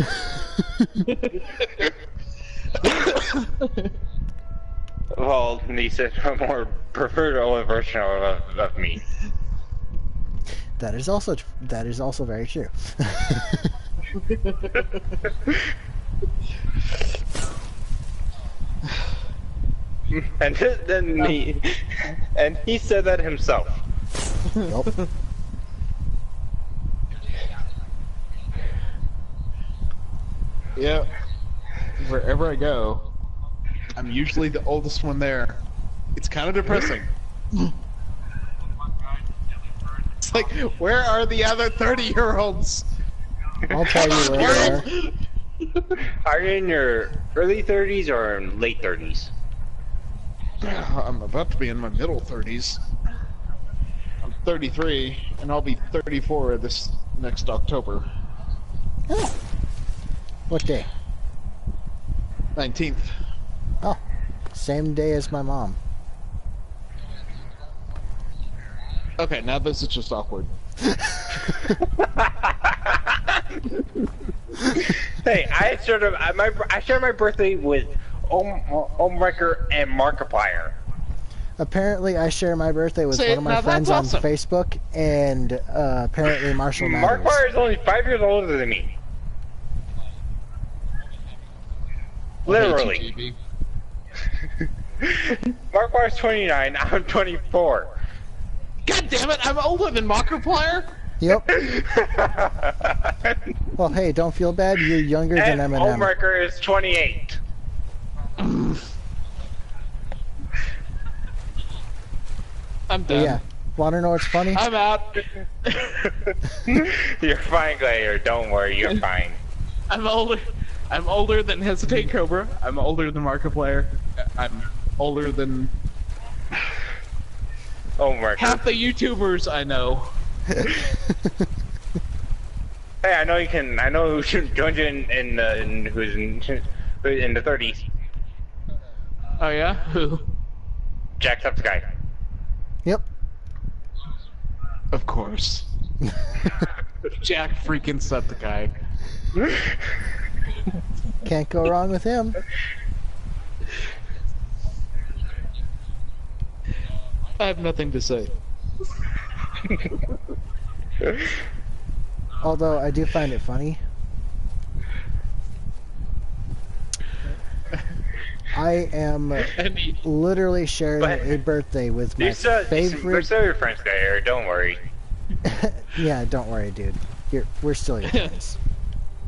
Well, he said a more preferred older version of me. That is also very true. And he said that himself. Nope. Yeah. Wherever I go, I'm usually the oldest one there. It's kind of depressing. It's like, where are the other 30-year-olds? I'll tell you where they are. Are you in your early 30s or in late 30s? I'm about to be in my middle 30s. I'm 33, and I'll be 34 this next October. Oh. What day? 19th. Oh, same day as my mom. Okay, now this is just awkward. Hey, I share my birthday with Omewrecker and Markiplier. Apparently, I share my birthday with See, one of my now friends that's on awesome. Facebook, and apparently Marshall Mathers. Markiplier is only 5 years older than me. Literally. Markiplier's 29, I'm 24. God damn it, I'm older than Markiplier? Yep. Well, hey, don't feel bad. You're younger than And Eminem. Omewrecker is 28. I'm But done. yeah. Want to know what's funny? I'm out. You're fine, Gladiator. Don't worry, you're fine. I'm older. I'm older than Hesitate Cobra. I'm older than Markiplier. I'm older than Omewrecker. half the YouTubers I know. Hey, I know you can. I know who joined you who's in the 30s. Oh yeah? Who? Jacksepticeye. Yep. Of course. Jack freaking Septiceye. Can't go wrong with him. I have nothing to say. Although I do find it funny. I am And he- literally sharing But- a birthday with my We're still favorite. your friends, Gladiator. Don't worry. Yeah, don't worry, dude. We're still your friends.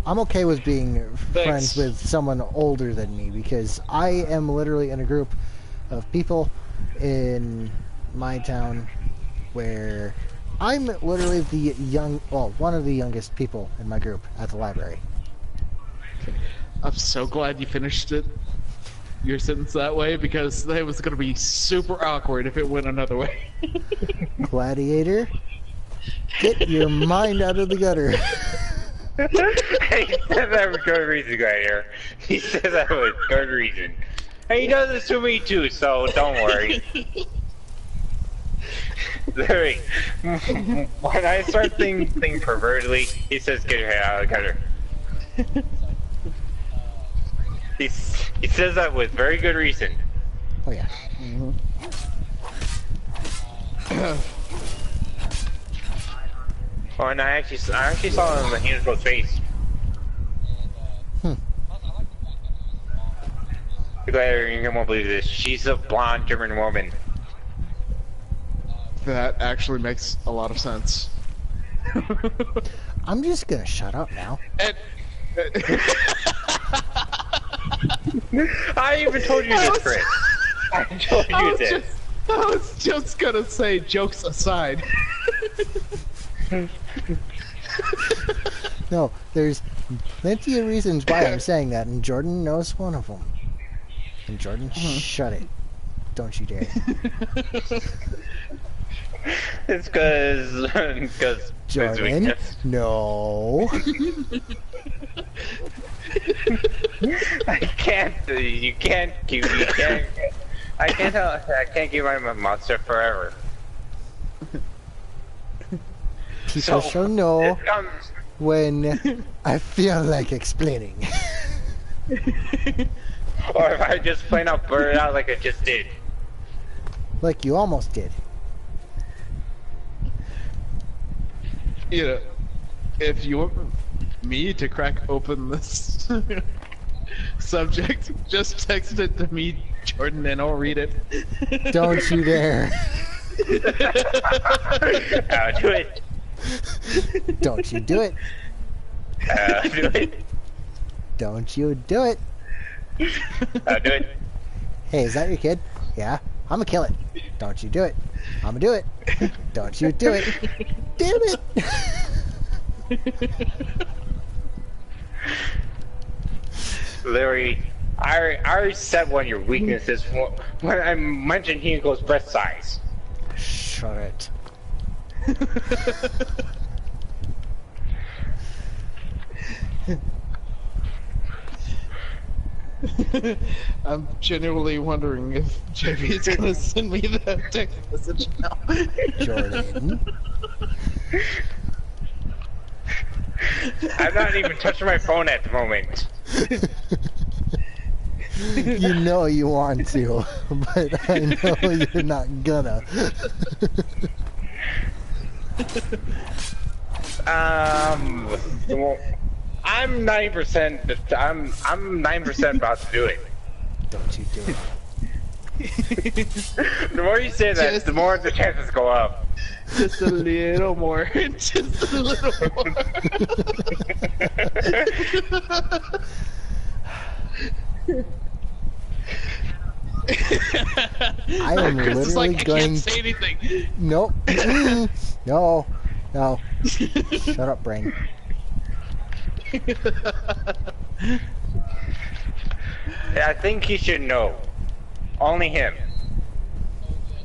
I'm okay with being friends with someone older than me because I am literally in a group of people in my town where I'm literally the one of the youngest people in my group at the library. I'm so glad you finished it. Your sentence that way because that was gonna be super awkward if it went another way. Gladiator, get your mind out of the gutter. He said that with good reason, Gladiator. He said that with good reason. And he does this to me too, so don't worry. Larry, when I start thinking pervertedly, he says, "Get your head out of the gutter." He says that with very good reason. Oh yeah. Oh, and I actually saw it on the Hannibal's face. You won't believe this. She's a blonde German woman. That actually makes a lot of sense. I'm just gonna shut up now. And, I even told you this, Chris. I told you this. I was just gonna say, jokes aside. No, there's plenty of reasons why I'm saying that, and Jordan knows one of them. And Jordan, shut it. Don't you dare. It's because Jordan, no. I can't. You can't. I can't keep my monster forever. People shall know when I feel like explaining. Or if I just plain out blurt it out like I just did. Like you almost did. You know, if you want me to crack open this subject, just text it to me, Jordan, and I'll read it. Don't you dare. I'll do it. Don't you do it. I'll do it. Don't you do it. I'll do it. Hey, is that your kid? Yeah? I'm gonna kill it. Don't you do it. I'm gonna do it. Don't you do it. Damn it! Larry, I already said one of your weaknesses when I mentioned he goes breast size. Shut it. I'm genuinely wondering if JB is gonna send me that text message now. Jordan. I'm not even touching my phone at the moment. You know you want to, but I know you're not gonna. Well, I'm 90%. I'm 9% about to do it. Don't you do it. The more you say that, the more the chances go up. Just a little more. Just a little more. I am Chris is literally like, I going. can't say anything. Nope. No. No. Shut up, brain. I think he should know. Only him.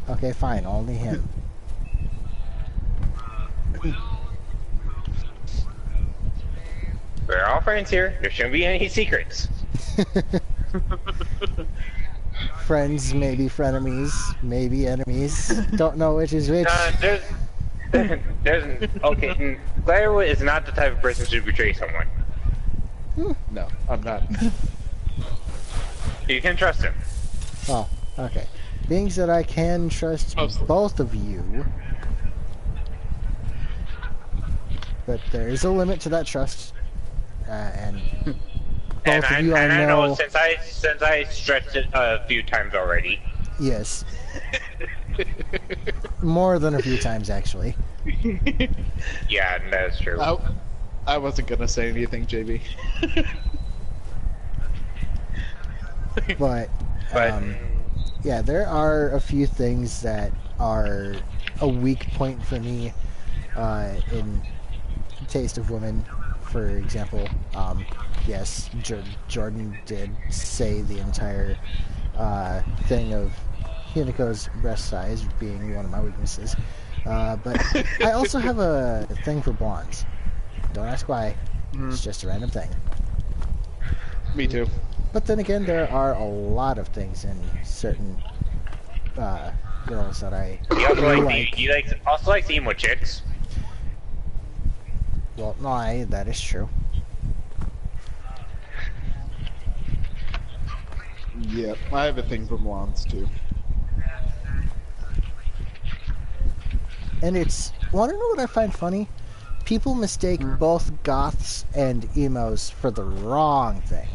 Okay, fine. Only him. We're all friends here. There shouldn't be any secrets. Friends, maybe frenemies, maybe enemies. Don't know which is which. Okay. Claire is not the type of person to betray someone. No, I'm not. You can trust him. Oh, okay. Being that I can trust both of you, but there is a limit to that trust, and both of you I I know. since I stretched it a few times already. Yes. More than a few times, actually. Yeah, that's true. I wasn't gonna say anything, JB. But yeah, there are a few things that are a weak point for me in Taste of Women. For example, yes, Jordan did say the entire thing of Hinako's breast size being one of my weaknesses. But I also have a thing for blondes. Don't ask why. It's just a random thing. Me too. But then again, there are a lot of things in certain girls that I He also really also likes emo chicks. Well, no, that is true. Yep, I have a thing for blondes too. And it's, want to know what I find funny? People mistake both goths and emos for the wrong thing.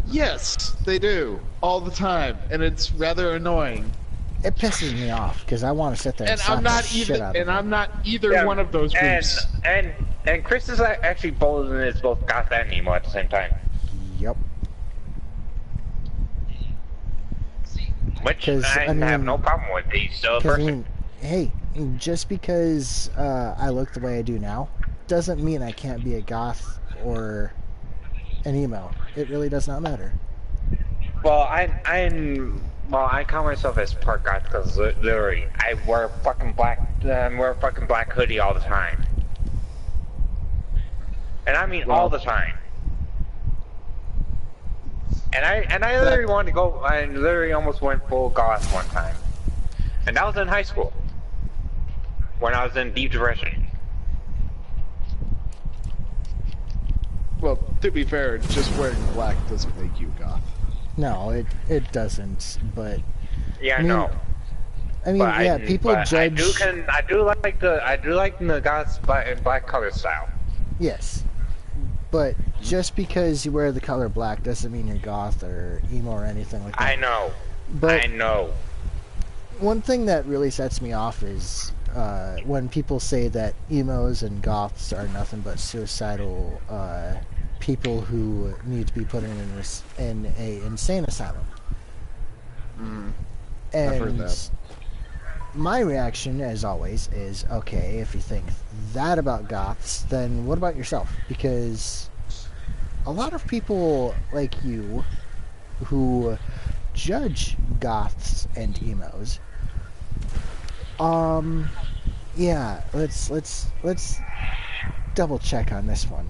Yes, they do all the time, and it's rather annoying. It pisses me off because I want to sit there and slap the shit out of them. I'm not either one of those groups. And Chris is actually bold and is both goth and emo at the same time. Yep. Which I have no problem with. He's still a person. I mean, hey, just because I look the way I do now doesn't mean I can't be a goth or an emo. It really does not matter. Well, I call myself as part goth because literally I wear a fucking black hoodie all the time, and I mean all the time. And I literally wanted to go. I literally almost went full goth one time, and that was in high school when I was in deep depression. Well, to be fair, just wearing black doesn't make you a goth. No, it doesn't. But yeah, I know. I mean, yeah, people judge. I do like the goth's black color style. Yes, but just because you wear the color black doesn't mean you're goth or emo or anything like that. I know. But I know. One thing that really sets me off is when people say that emos and goths are nothing but suicidal people who need to be put in a insane asylum. And I've heard that. My reaction, as always, is okay. If you think that about goths, then what about yourself? Because a lot of people like you who judge goths and emos. Yeah, let's double check on this one.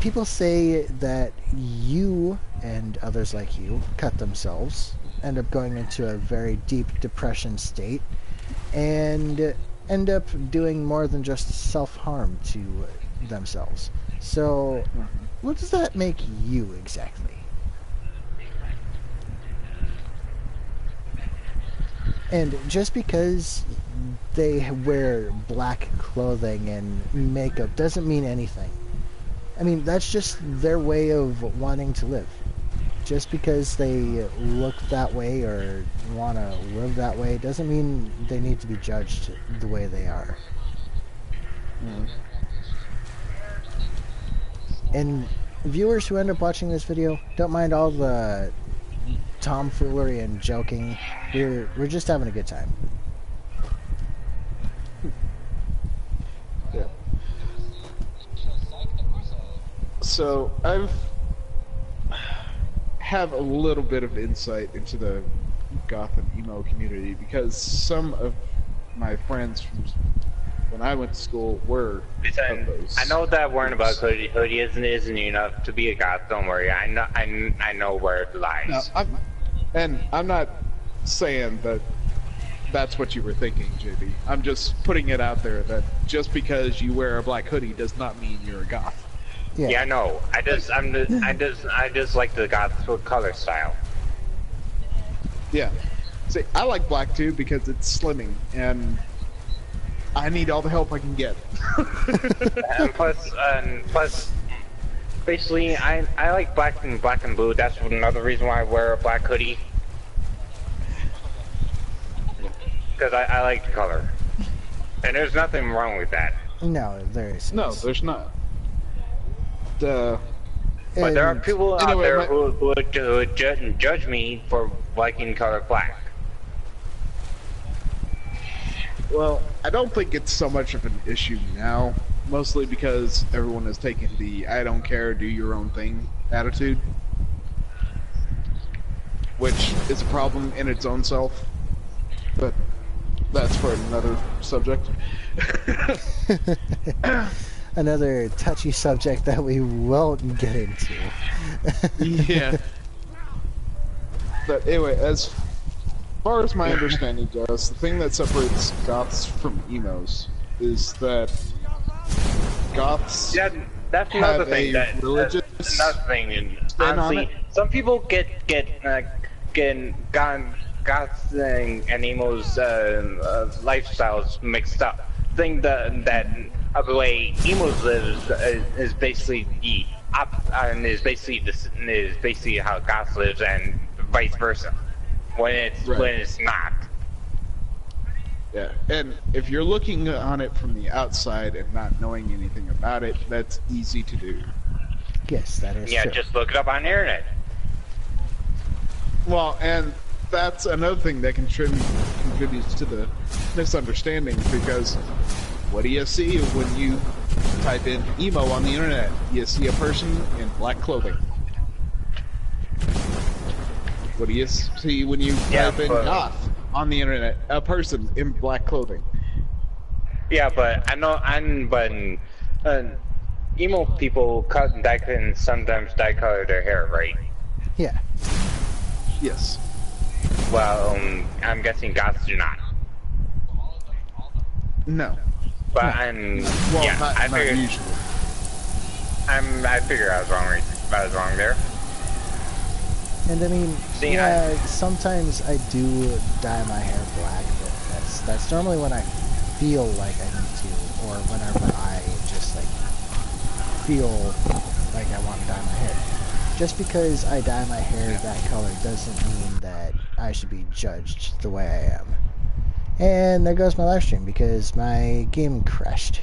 People say that you and others like you cut themselves, end up going into a very deep depression state, and end up doing more than just self-harm to themselves. So, what does that make you exactly? And just because they wear black clothing and makeup doesn't mean anything. I mean, that's just their way of wanting to live. Just because they look that way or want to live that way doesn't mean they need to be judged the way they are. And viewers who end up watching this video, don't mind all the tomfoolery and joking. We're just having a good time. Yeah. So I've have a little bit of insight into the goth and emo community because some of my friends from when I went to school were of those. I know that wearing a black hoodie isn't enough to be a goth. Don't worry, I know where it lies. No, I'm not saying that that's what you were thinking, JB. I'm just putting it out there that just because you wear a black hoodie does not mean you're a goth. Yeah, I know. I just like the goth color style. Yeah. See, I like black too because it's slimming and I need all the help I can get. and plus, basically, I like black and blue. That's another reason why I wear a black hoodie. Because I like the color. And there's nothing wrong with that. No, there isn't. No, there's not. But there are people out there who would judge me for liking color black. Well, I don't think it's so much of an issue now, mostly because everyone has taken the I don't care, do your own thing attitude, which is a problem in its own self, but that's for another subject. Another touchy subject that we won't get into. Yeah. But anyway, as far as my understanding goes, the thing that separates goths from emos is that goths that's another have thing. a religious... That's another thing. spin on it. honestly, some people get goths and emos lifestyles mixed up. Think that the way emos live is basically and is basically how goths lives, and vice versa. When it's not. Yeah, and if you're looking on it from the outside and not knowing anything about it, that's easy to do. Yes, that is Yeah, true. just look it up on the internet. Well, and that's another thing that contributes to the misunderstanding, because what do you see when you type in emo on the internet? You see a person in black clothing. What do you see when you type in goth on the internet? A person in black clothing. Yeah, but I know emo people cut and sometimes dye color their hair, right? Yeah. Yes. Well, I'm guessing goths do not. No. But Well, yeah, not usually. I figure I was wrong there. And I mean, See, yeah, sometimes I do dye my hair black, but that's normally when I feel like I need to, or whenever I just like feel like I want to dye my hair. Just because I dye my hair that color doesn't mean that I should be judged the way I am. And there goes my live stream because my game crashed.